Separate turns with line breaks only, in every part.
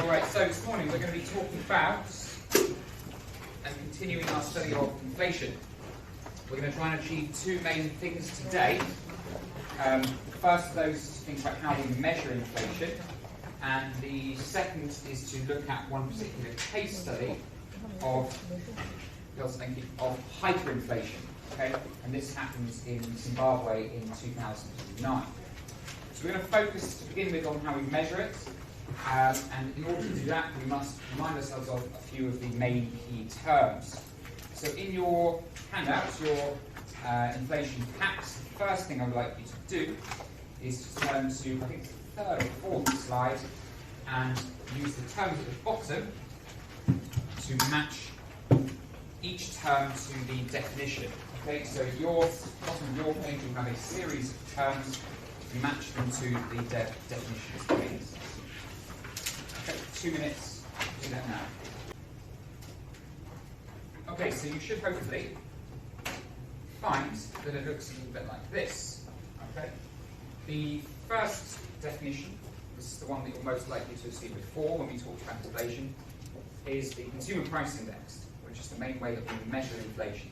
Alright, so this morning we're going to be talking about and continuing our study of inflation. We're going to try and achieve two main things today. The first of those is to think about how we measure inflation, and the second is to look at one particular case study of hyperinflation. Okay? And this happens in Zimbabwe in 2009. So we're going to focus to begin with on how we measure it. And in order to do that, we must remind ourselves of a few of the main key terms. So in your handouts, your inflation packs, the first thing I would like you to do is to turn to, I think it's the third or fourth slide, and use the terms at the bottom to match each term to the definition. Okay, so your bottom of your page will have a series of terms to match them to the definitions, please. Okay, 2 minutes, do that now. Okay, so you should hopefully find that it looks a little bit like this. Okay, the first definition, this is the one that you're most likely to have seen before when we talked about inflation, is the consumer price index, which is the main way that we measure inflation.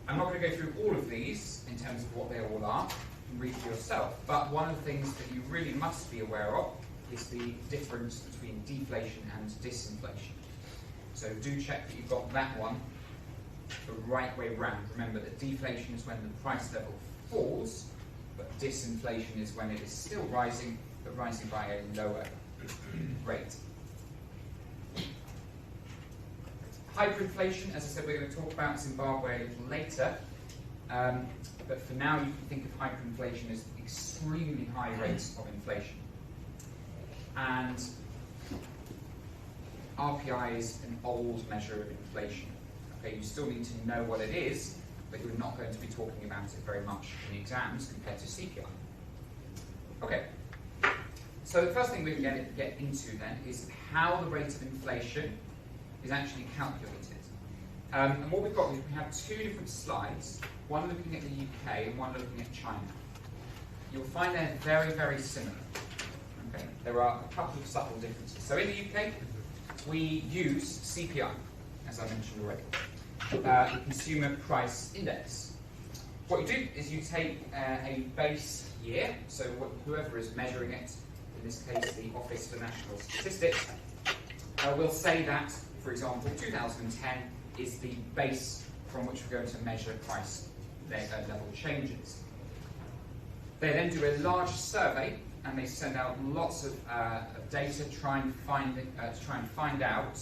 I'm not going to go through all of these in terms of what they all are, you can read for yourself, but one of the things that you really must be aware of is the difference between deflation and disinflation. So do check that you've got that one the right way round. Remember that deflation is when the price level falls, but disinflation is when it is still rising, but rising by a lower rate. Hyperinflation, as I said, we're going to talk about Zimbabwe a little later, but for now you can think of hyperinflation as extremely high rates of inflation. And RPI is an old measure of inflation. Okay, you still need to know what it is, but you're not going to be talking about it very much in the exams compared to CPI. Okay, so the first thing we can get into then is how the rate of inflation is actually calculated. And what we've got is we have two different slides, one looking at the UK and one looking at China. You'll find they're very, very similar. Okay. There are a couple of subtle differences. So in the UK, we use CPI, as I mentioned already, the Consumer Price Index. What you do is you take a base year, so whoever is measuring it, in this case the Office for National Statistics, will say that, for example, 2010 is the base from which we're going to measure price level changes. They then do a large survey, and they send out lots of data to try and find out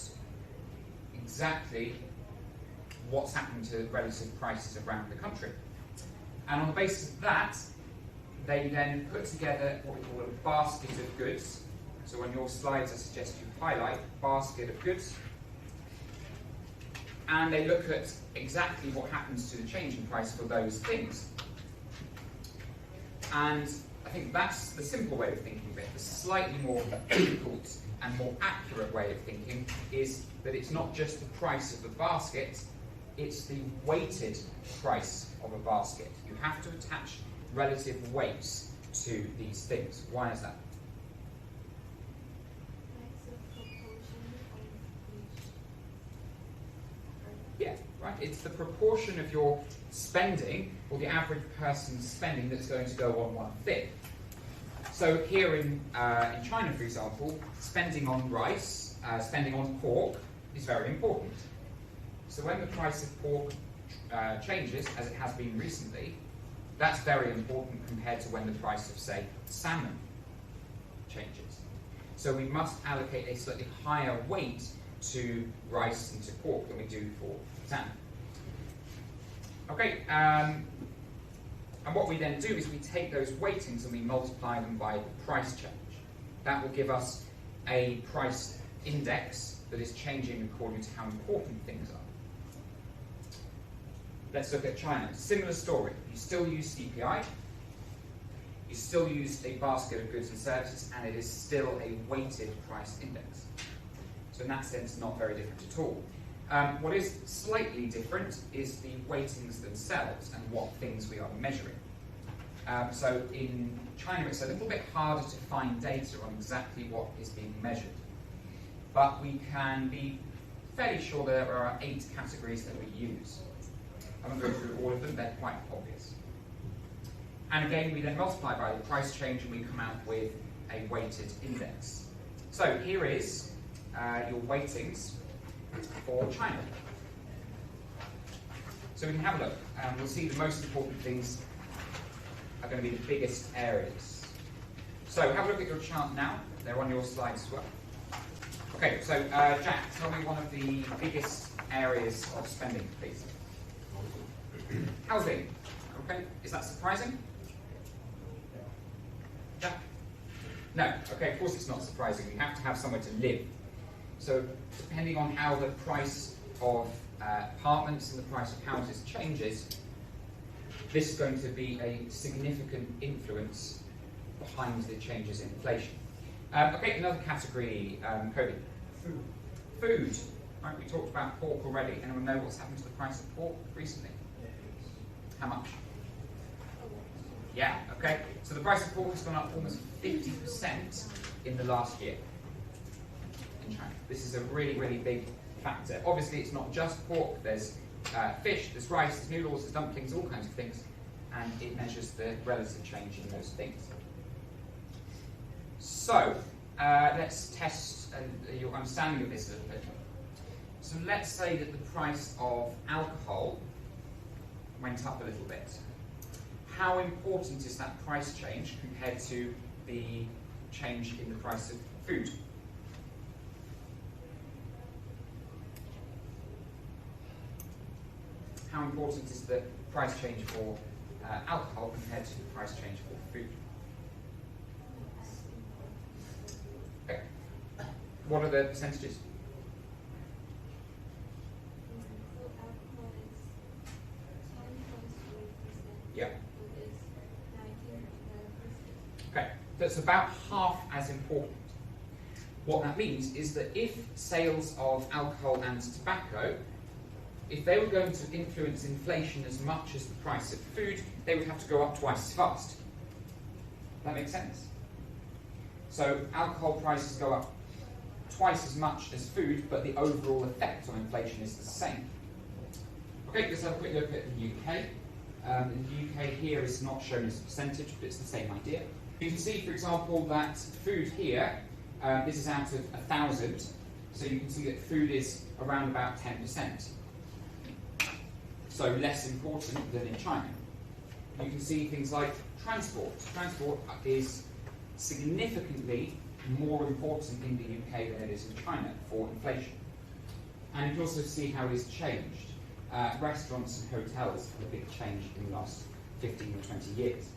exactly what's happened to relative prices around the country. And on the basis of that, they then put together what we call a basket of goods. So on your slides, I suggest you highlight basket of goods. And they look at exactly what happens to the change in price for those things. And I think that's the simple way of thinking of it. The slightly more difficult and more accurate way of thinking is that it's not just the price of the basket, it's the weighted price of a basket. You have to attach relative weights to these things. Why is that? Yeah, right. It's the proportion of your spending, or the average person's spending, that's going to go on one thing. So here in China, for example, spending on rice, spending on pork is very important. So when the price of pork changes, as it has been recently, that's very important compared to when the price of, say, salmon changes. So we must allocate a slightly higher weight to rice and to pork than we do for salmon. Okay, and what we then do is we take those weightings and we multiply them by the price change. That will give us a price index that is changing according to how important things are. Let's look at China. Similar story. You still use CPI, you still use a basket of goods and services, and it is still a weighted price index. So in that sense, not very different at all. What is slightly different is the weightings themselves and what things we are measuring. So in China, it's a little bit harder to find data on exactly what is being measured. But we can be fairly sure that there are 8 categories that we use. I won't go through all of them, they're quite obvious. And again, we then multiply by the price change and we come out with a weighted index. So here is your weightings for China. So we can have a look. We'll see the most important things are going to be the biggest areas. So have a look at your chart now. They're on your slides as well. Okay, so Jack, tell me one of the biggest areas of spending, please. Housing. Okay, is that surprising? Jack? No, okay, of course it's not surprising. You have to have somewhere to live. So depending on how the price of apartments and the price of houses changes, this is going to be a significant influence behind the changes in inflation. Okay, another category, Cody.
Food.
Food. Right, we talked about pork already. Anyone know what's happened to the price of pork recently? How much? Yeah, okay. So the price of pork has gone up almost 50% in the last year in China. This is a really, really big factor. Obviously, it's not just pork. There's fish, there's rice, there's noodles, there's dumplings, all kinds of things. And it measures the relative change in those things. So, let's test your understanding of this a little bit. So let's say that the price of alcohol went up a little bit. How important is that price change compared to the change in the price of food? How important is the price change for alcohol compared to the price change for food? Okay. What are the percentages? Yeah. Okay, that's about half as important. What that means is that if sales of alcohol and tobacco, if they were going to influence inflation as much as the price of food, they would have to go up twice as fast. That makes sense? So alcohol prices go up twice as much as food, but the overall effect on inflation is the same. Okay, let's have a quick look at the UK. The UK here is not shown as a percentage, but it's the same idea. You can see, for example, that food here, this is out of 1,000, so you can see that food is around about 10%. So less important than in China. You can see things like transport. Transport is significantly more important in the UK than it is in China for inflation. And you can also see how it has changed. Restaurants and hotels have a big change in the last 15 or 20 years.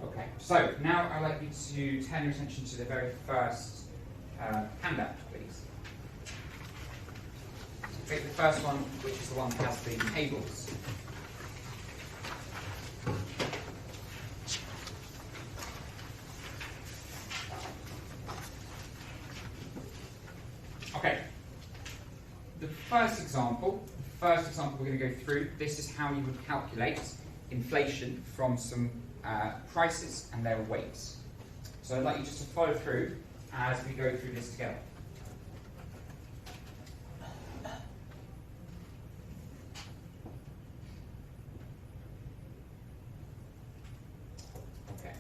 Okay, so now I'd like you to turn your attention to the very first handout, please. Take the first one, which is the one that has the tables. Okay. The first example we're going to go through, this is how you would calculate inflation from some prices and their weights. So I'd like you just to follow through as we go through this together. Okay.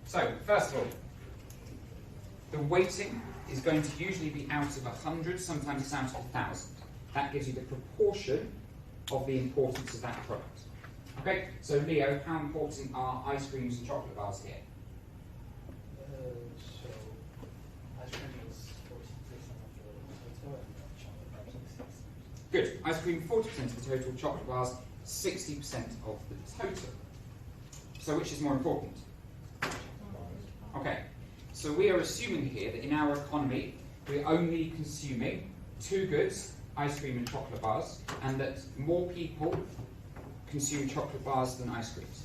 So, first of all, the weighting is going to usually be out of 100, sometimes it's out of 1,000. That gives you the proportion of the importance of that product. Okay, so Leo, how important are ice creams and chocolate bars here?
So, ice cream is 40% of the total and chocolate bars 60%.
Good. Ice cream 40% of the total, chocolate bars 60% of the total. So which is more important? Okay. So we are assuming here that in our economy we're only consuming 2 goods, ice cream and chocolate bars, and that more people consume chocolate bars than ice creams.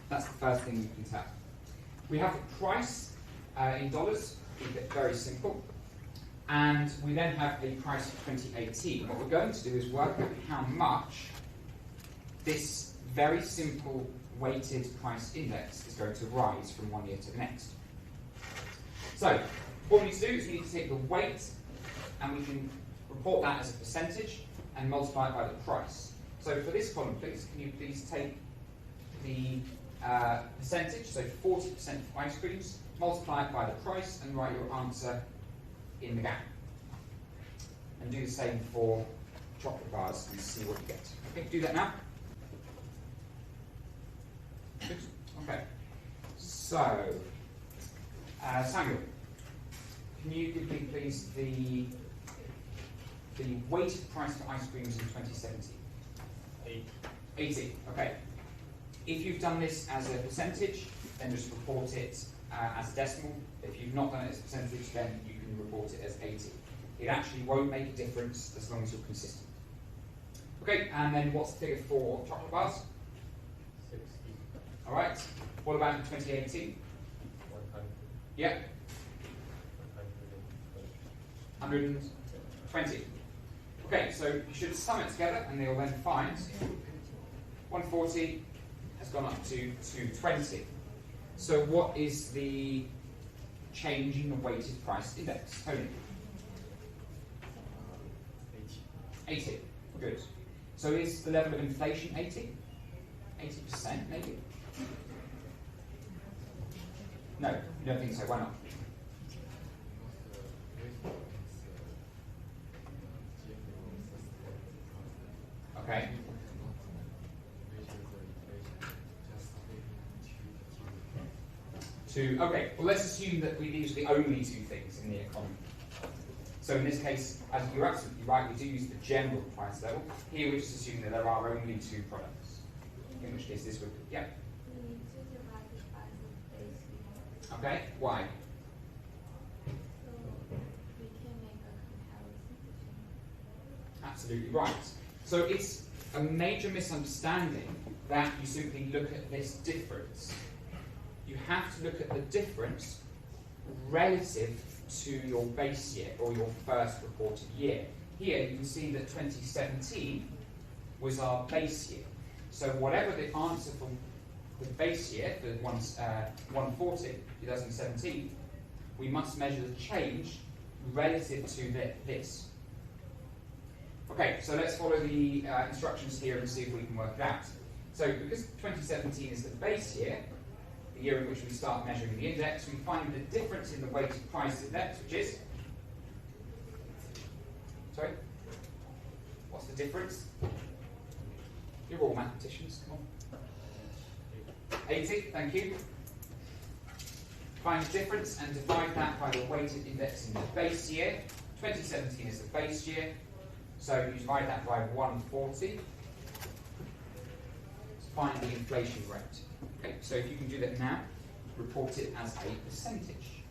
That's the first thing you can tell. We have the price in dollars, keep it very simple, And we then have a price for 2018. What we're going to do is work out how much this very simple weighted price index is going to rise from one year to the next. So, what we need to do is we need to take the weight, and we can report that as a percentage and multiply it by the price. So for this column, please, can you please take the percentage, so 40% for ice creams, multiply it by the price, and write your answer in the gap. And do the same for chocolate bars and see what you get. Okay, do that now. Good. Okay. So, Samuel, can you give me please the weighted price for ice creams in 2017? 80. Okay. If you've done this as a percentage, then just report it as a decimal. If you've not done it as a percentage, then you can report it as 80. It actually won't make a difference as long as you're consistent. Okay, and then what's the figure for chocolate bars?
60.
All right. What about in 2018?
100.
Yeah. 120. Okay, so you should sum it together, and they'll then find 140 has gone up to 220. So what is the change in the weighted price index? Tony? 80. Good. So is the level of inflation 80? 80% maybe? No, you don't think so. Why not? Okay. Okay, well let's assume that these are the only two things in the economy. So in this case, as you're absolutely right, we do use the general price level. Here we just assume that there are only two products. In which case this would, yeah. Okay, why? Absolutely right. So it's a major misunderstanding that you simply look at this difference. You have to look at the difference relative to your base year or your first reported year. Here you can see that 2017 was our base year. So whatever the answer for the base year, for 140, 2017, we must measure the change relative to this. Okay, so let's follow the instructions here and see if we can work it out. So because 2017 is the base year, the year in which we start measuring the index, we find the difference in the weighted price index, which is, sorry, what's the difference? You're all mathematicians, come on. 80, thank you. Find the difference and divide that by the weighted index in the base year. 2017 is the base year, so you divide that by 140 to find the inflation rate. Okay, so if you can do that now, report it as a percentage.